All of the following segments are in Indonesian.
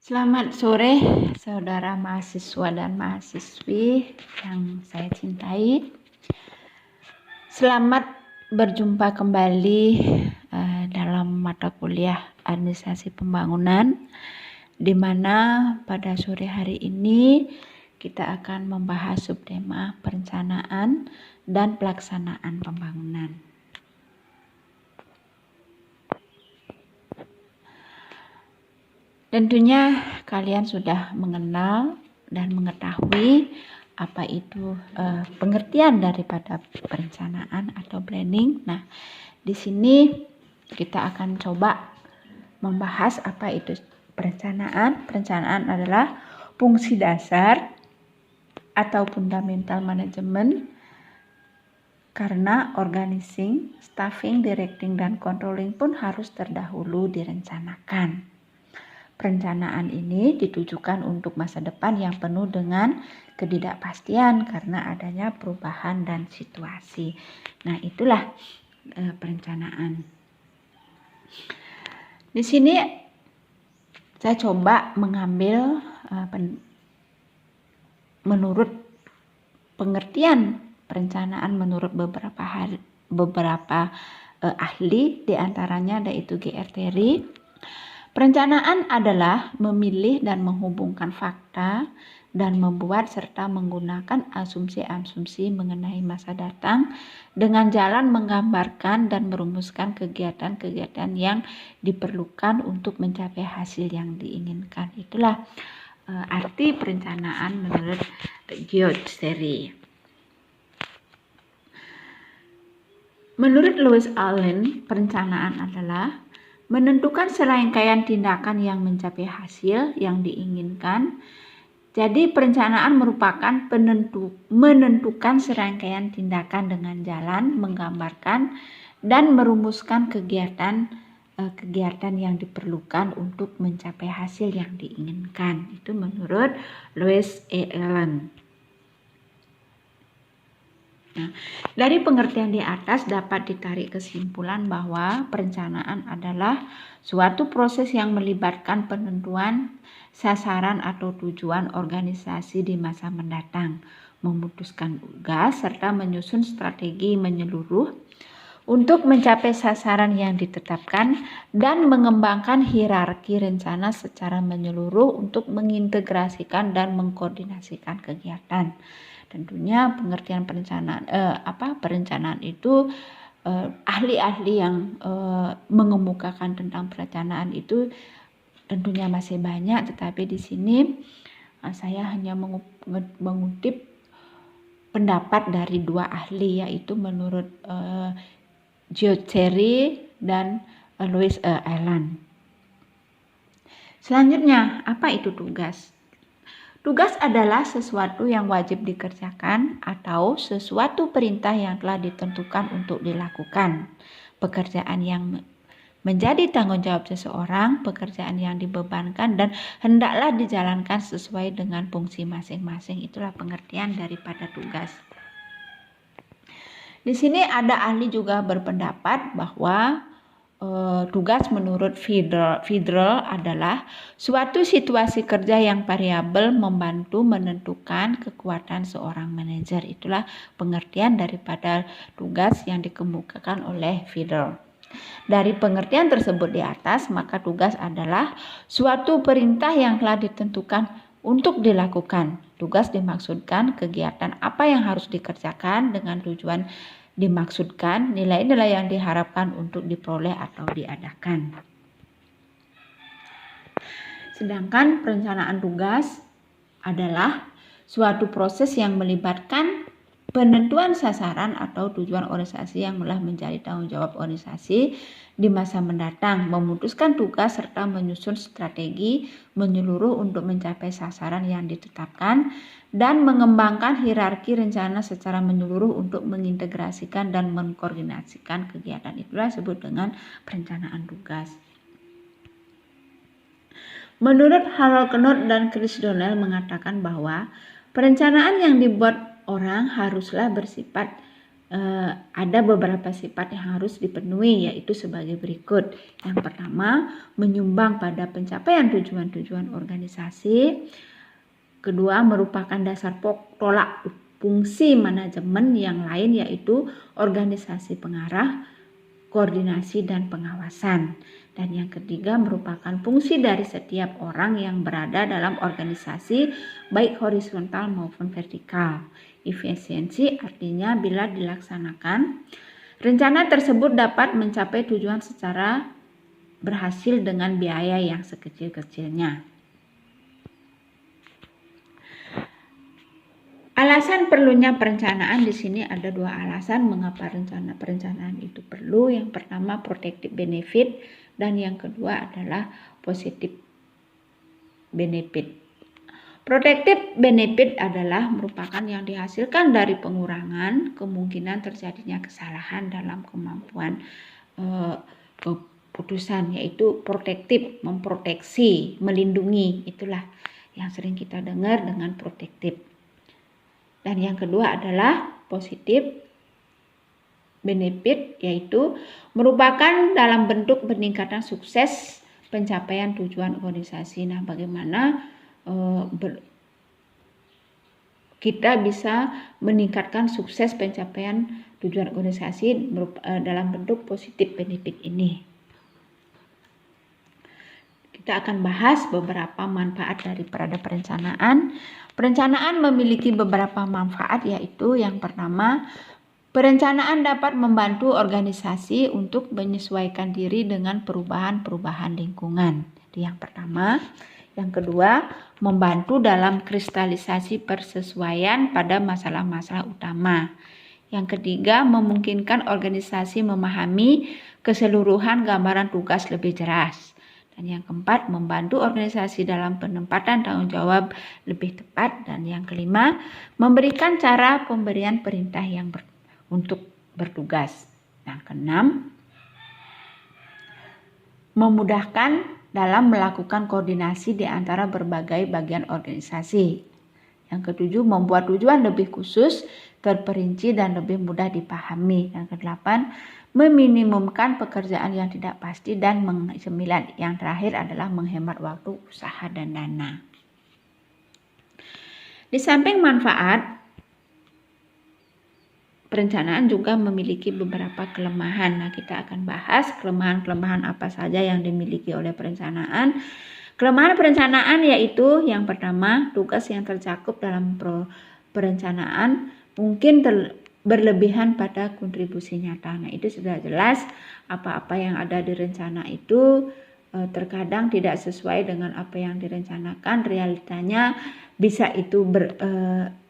Selamat sore, saudara mahasiswa dan mahasiswi yang saya cintai. Selamat berjumpa kembali dalam mata kuliah Administrasi Pembangunan, di mana pada sore hari ini kita akan membahas subtema perencanaan dan pelaksanaan pembangunan. Tentunya kalian sudah mengenal dan mengetahui apa itu pengertian daripada perencanaan atau planning. Nah, di sini kita akan coba membahas apa itu perencanaan. Perencanaan adalah fungsi dasar atau fundamental manajemen karena organizing, staffing, directing, dan controlling pun harus terdahulu direncanakan. Perencanaan ini ditujukan untuk masa depan yang penuh dengan ketidakpastian karena adanya perubahan dan situasi. Nah, itulah perencanaan. Di sini saya coba mengambil menurut pengertian perencanaan menurut beberapa ahli, diantaranya yaitu G.R. Terry. Perencanaan adalah memilih dan menghubungkan fakta dan membuat serta menggunakan asumsi-asumsi mengenai masa datang dengan jalan menggambarkan dan merumuskan kegiatan-kegiatan yang diperlukan untuk mencapai hasil yang diinginkan. Itulah arti perencanaan menurut G.R. Terry. Menurut Lewis Allen, perencanaan adalah menentukan serangkaian tindakan yang mencapai hasil yang diinginkan. Jadi perencanaan merupakan menentukan serangkaian tindakan dengan jalan menggambarkan dan merumuskan kegiatan yang diperlukan untuk mencapai hasil yang diinginkan. Itu menurut Lewis Allen. Nah, dari pengertian di atas dapat ditarik kesimpulan bahwa perencanaan adalah suatu proses yang melibatkan penentuan sasaran atau tujuan organisasi di masa mendatang, memutuskan tugas, serta menyusun strategi menyeluruh untuk mencapai sasaran yang ditetapkan dan mengembangkan hierarki rencana secara menyeluruh untuk mengintegrasikan dan mengkoordinasikan kegiatan. Tentunya pengertian perencanaan itu ahli-ahli yang mengemukakan tentang perencanaan itu tentunya masih banyak, tetapi di sini saya hanya mengutip pendapat dari dua ahli, yaitu menurut G.R. Terry dan Lewis Allen. Selanjutnya, apa itu tugas? Tugas adalah sesuatu yang wajib dikerjakan atau sesuatu perintah yang telah ditentukan untuk dilakukan. Pekerjaan yang menjadi tanggung jawab seseorang, pekerjaan yang dibebankan dan hendaklah dijalankan sesuai dengan fungsi masing-masing. Itulah pengertian daripada tugas. Di sini ada ahli juga berpendapat bahwa tugas menurut Federal adalah suatu situasi kerja yang variabel membantu menentukan kekuatan seorang manajer. Itulah pengertian daripada tugas yang dikemukakan oleh Federal. Dari pengertian tersebut di atas, maka tugas adalah suatu perintah yang telah ditentukan untuk dilakukan. Tugas dimaksudkan kegiatan apa yang harus dikerjakan dengan tujuan dimaksudkan nilai-nilai yang diharapkan untuk diperoleh atau diadakan. Sedangkan perencanaan tugas adalah suatu proses yang melibatkan penentuan sasaran atau tujuan organisasi yang telah menjadi tanggung jawab organisasi di masa mendatang, memutuskan tugas serta menyusun strategi menyeluruh untuk mencapai sasaran yang ditetapkan, dan mengembangkan hierarki rencana secara menyeluruh untuk mengintegrasikan dan mengkoordinasikan kegiatan. Itulah disebut dengan perencanaan tugas. Menurut Harold Knorr dan Chris Donnell mengatakan bahwa perencanaan yang dibuat orang haruslah bersifat ada beberapa sifat yang harus dipenuhi, yaitu sebagai berikut. Yang pertama, menyumbang pada pencapaian tujuan-tujuan organisasi. Kedua, merupakan dasar tolak fungsi manajemen yang lain, yaitu organisasi pengarah, koordinasi, dan pengawasan. Dan yang ketiga, merupakan fungsi dari setiap orang yang berada dalam organisasi, baik horizontal maupun vertikal. Efisiensi artinya bila dilaksanakan, rencana tersebut dapat mencapai tujuan secara berhasil dengan biaya yang sekecil-kecilnya. Alasan perlunya perencanaan, di sini ada 2 alasan mengapa perencanaan itu perlu. Yang pertama, protective benefit, dan yang kedua adalah positive benefit. Protective benefit adalah merupakan yang dihasilkan dari pengurangan kemungkinan terjadinya kesalahan dalam kemampuan keputusan, yaitu protective, memproteksi, melindungi. Itulah yang sering kita dengar dengan protective. Dan yang kedua adalah positive benefit, yaitu merupakan dalam bentuk peningkatan sukses pencapaian tujuan organisasi. Nah, bagaimana kita bisa meningkatkan sukses pencapaian tujuan organisasi dalam bentuk positif benefit ini. Kita akan bahas beberapa manfaat dari perencanaan. Perencanaan memiliki beberapa manfaat, yaitu yang pertama, perencanaan dapat membantu organisasi untuk menyesuaikan diri dengan perubahan-perubahan lingkungan. Itu yang pertama. Yang kedua, membantu dalam kristalisasi persesuaian pada masalah-masalah utama. Yang ketiga, memungkinkan organisasi memahami keseluruhan gambaran tugas lebih jelas. Dan yang keempat, membantu organisasi dalam penempatan tanggung jawab lebih tepat. Dan yang kelima, memberikan cara pemberian perintah untuk bertugas. Yang keenam, memudahkan dalam melakukan koordinasi di antara berbagai bagian organisasi. Yang ketujuh, membuat tujuan lebih khusus, terperinci, dan lebih mudah dipahami. Yang kedelapan, meminimumkan pekerjaan yang tidak pasti. Dan sembilan, yang terakhir adalah menghemat waktu, usaha, dan dana. Di samping manfaat, perencanaan juga memiliki beberapa kelemahan. Nah, kita akan bahas kelemahan-kelemahan apa saja yang dimiliki oleh perencanaan. Kelemahan perencanaan yaitu yang pertama, tugas yang tercakup dalam perencanaan mungkin berlebihan pada kontribusi nyata. Nah, itu sudah jelas apa-apa yang ada di rencana itu terkadang tidak sesuai dengan apa yang direncanakan. Realitanya bisa itu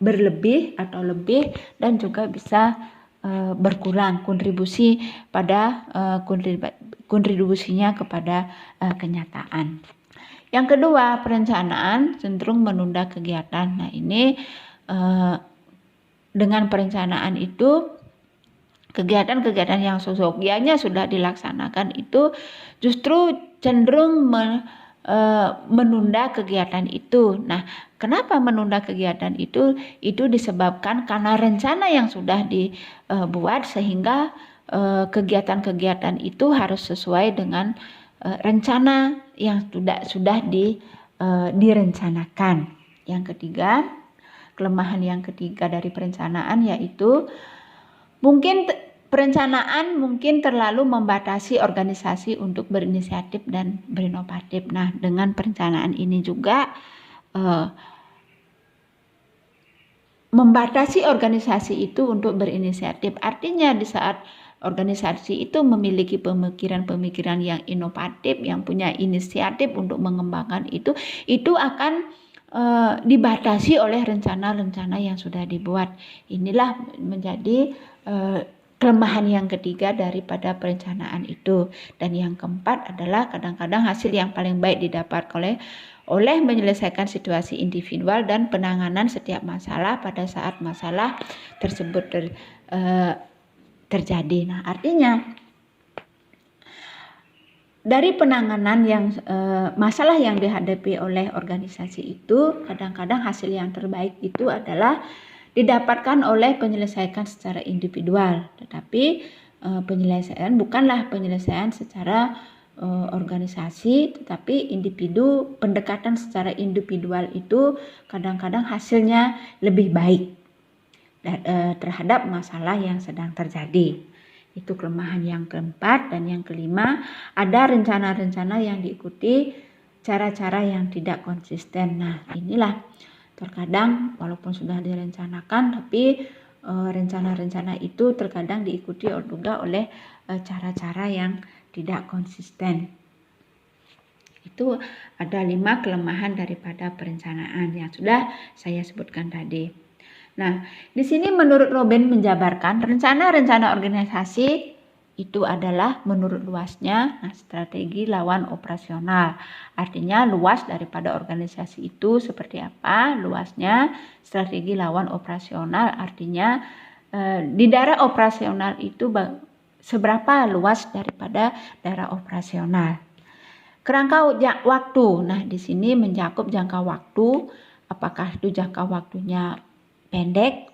berlebih atau lebih, dan juga bisa berkurang kontribusinya kepada kenyataan. Yang kedua, perencanaan cenderung menunda kegiatan. Nah, ini dengan perencanaan itu kegiatan-kegiatan yang sesungguhnya sudah dilaksanakan itu justru cenderung menunda kegiatan itu. Nah, kenapa menunda kegiatan itu? Itu disebabkan karena rencana yang sudah dibuat, sehingga kegiatan-kegiatan itu harus sesuai dengan rencana yang sudah direncanakan. Yang ketiga, kelemahan yang ketiga dari perencanaan yaitu perencanaan mungkin terlalu membatasi organisasi untuk berinisiatif dan berinovatif. Nah, dengan perencanaan ini juga membatasi organisasi itu untuk berinisiatif. Artinya di saat organisasi itu memiliki pemikiran-pemikiran yang inovatif, yang punya inisiatif untuk mengembangkan itu akan dibatasi oleh rencana-rencana yang sudah dibuat. Inilah menjadi kelemahan yang ketiga daripada perencanaan itu. Dan yang keempat adalah kadang-kadang hasil yang paling baik didapat oleh menyelesaikan situasi individual dan penanganan setiap masalah pada saat masalah tersebut terjadi. Nah, artinya dari penanganan masalah yang dihadapi oleh organisasi itu, kadang-kadang hasil yang terbaik itu adalah didapatkan oleh penyelesaian secara individual, tetapi penyelesaian bukanlah penyelesaian secara organisasi, tetapi individu. Pendekatan secara individual itu kadang-kadang hasilnya lebih baik terhadap masalah yang sedang terjadi. Itu kelemahan yang keempat. Dan yang kelima, ada rencana-rencana yang diikuti cara-cara yang tidak konsisten. Nah, inilah terkadang walaupun sudah direncanakan, tapi rencana-rencana itu terkadang diikuti juga oleh cara-cara yang tidak konsisten. Itu ada 5 kelemahan daripada perencanaan yang sudah saya sebutkan tadi. Nah, di sini menurut Robin menjabarkan rencana-rencana organisasi itu adalah menurut luasnya strategi lawan operasional. Artinya luas daripada organisasi itu seperti apa luasnya. Strategi lawan operasional artinya di daerah operasional itu seberapa luas daripada daerah operasional. Kerangka waktu. Nah, di sini mencakup jangka waktu. Apakah itu jangka waktunya pendek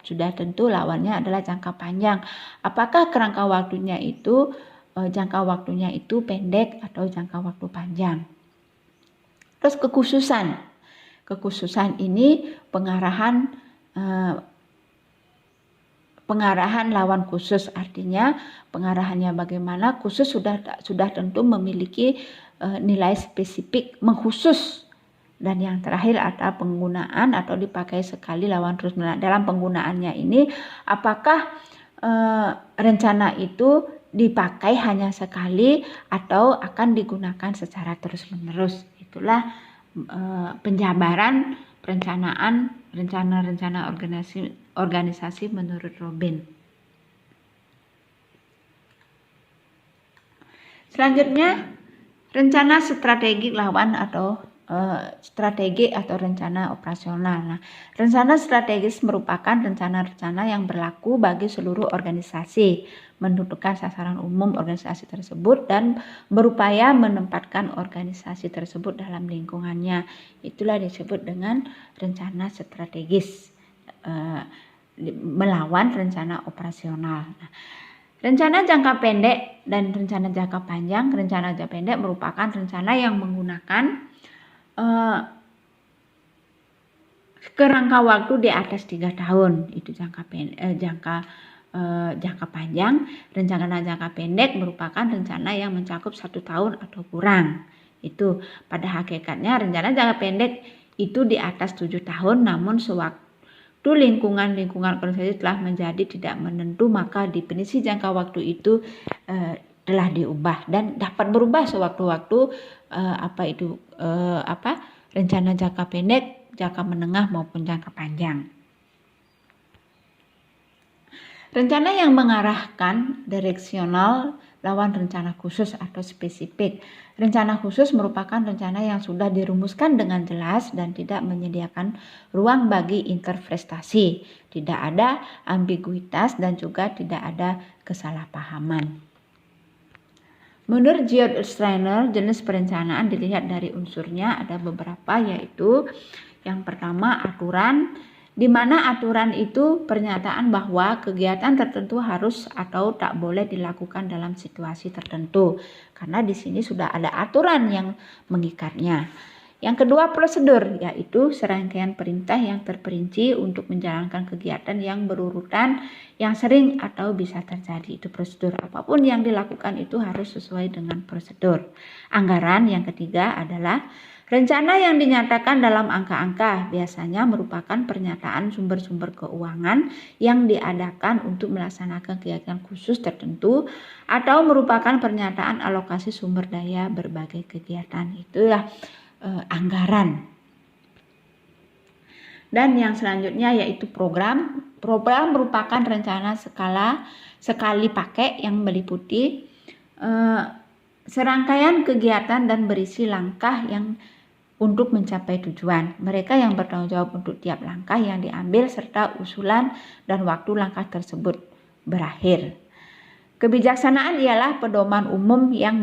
sudah tentu lawannya adalah jangka panjang. Apakah kerangka waktunya itu jangka waktunya itu pendek atau jangka waktu panjang. Terus kekhususan ini pengarahan lawan khusus, artinya pengarahannya bagaimana. Khusus sudah tentu memiliki nilai spesifik mengkhusus. Dan yang terakhir ada penggunaan atau dipakai sekali lawan terus menerus. Dalam penggunaannya ini apakah rencana itu dipakai hanya sekali atau akan digunakan secara terus menerus. Itulah penjabaran perencanaan rencana-rencana organisasi menurut Robin. Selanjutnya rencana strategi lawan atau strategi atau rencana operasional. Nah, rencana strategis merupakan rencana-rencana yang berlaku bagi seluruh organisasi, menentukan sasaran umum organisasi tersebut dan berupaya menempatkan organisasi tersebut dalam lingkungannya. Itulah disebut dengan rencana strategis melawan rencana operasional. Nah, rencana jangka pendek dan rencana jangka panjang. Rencana jangka pendek merupakan rencana yang menggunakan kerangka waktu di atas 3 tahun. Itu jangka panjang. Rencana jangka pendek merupakan rencana yang mencakup 1 tahun atau kurang. Itu pada hakikatnya rencana jangka pendek itu di atas 7 tahun, namun sewaktu lingkungan organisasi telah menjadi tidak menentu, maka definisi jangka waktu itu telah diubah dan dapat berubah sewaktu-waktu rencana jangka pendek, jangka menengah maupun jangka panjang. Rencana yang mengarahkan direksional lawan rencana khusus atau spesifik. Rencana khusus merupakan rencana yang sudah dirumuskan dengan jelas dan tidak menyediakan ruang bagi interpretasi. Tidak ada ambiguitas dan juga tidak ada kesalahpahaman. Menurut George Steiner, jenis perencanaan dilihat dari unsurnya ada beberapa, yaitu yang pertama aturan, di mana aturan itu pernyataan bahwa kegiatan tertentu harus atau tak boleh dilakukan dalam situasi tertentu, karena di sini sudah ada aturan yang mengikatnya. Yang kedua prosedur, yaitu serangkaian perintah yang terperinci untuk menjalankan kegiatan yang berurutan yang sering atau bisa terjadi. Itu prosedur. Apapun yang dilakukan itu harus sesuai dengan prosedur. Anggaran yang ketiga adalah rencana yang dinyatakan dalam angka-angka, biasanya merupakan pernyataan sumber-sumber keuangan yang diadakan untuk melaksanakan kegiatan khusus tertentu atau merupakan pernyataan alokasi sumber daya berbagai kegiatan. Itulah anggaran. Dan yang selanjutnya yaitu program. Program merupakan rencana sekali pakai yang meliputi serangkaian kegiatan dan berisi langkah yang untuk mencapai tujuan. Mereka yang bertanggung jawab untuk tiap langkah yang diambil serta usulan dan waktu langkah tersebut berakhir. Kebijaksanaan ialah pedoman umum yang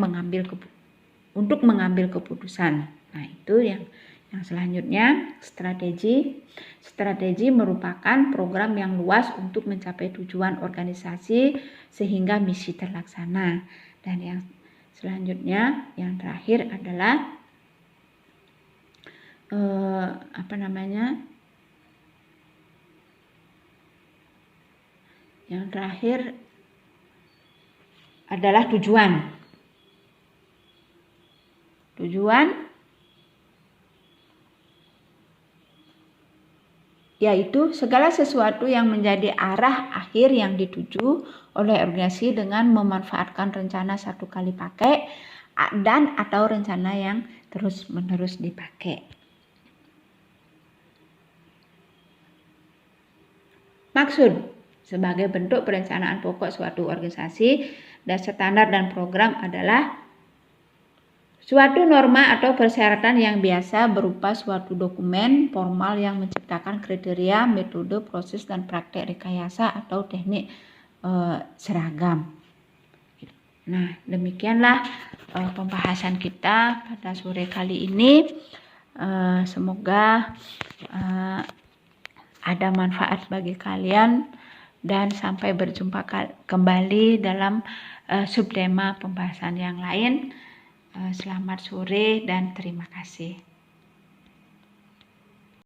untuk mengambil keputusan. Nah, itu yang Yang selanjutnya, strategi. Strategi merupakan program yang luas untuk mencapai tujuan organisasi sehingga misi terlaksana. Dan yang selanjutnya, yang terakhir adalah yang terakhir adalah tujuan. Tujuan yaitu segala sesuatu yang menjadi arah akhir yang dituju oleh organisasi dengan memanfaatkan rencana satu kali pakai dan atau rencana yang terus-menerus dipakai. Maksud sebagai bentuk perencanaan pokok suatu organisasi dan standar dan program adalah suatu norma atau persyaratan yang biasa berupa suatu dokumen formal yang menciptakan kriteria, metode, proses, dan praktek rekayasa atau teknik seragam. Nah, demikianlah pembahasan kita pada sore kali ini. Semoga ada manfaat bagi kalian dan sampai berjumpa kembali dalam subtema pembahasan yang lain. Selamat sore dan terima kasih.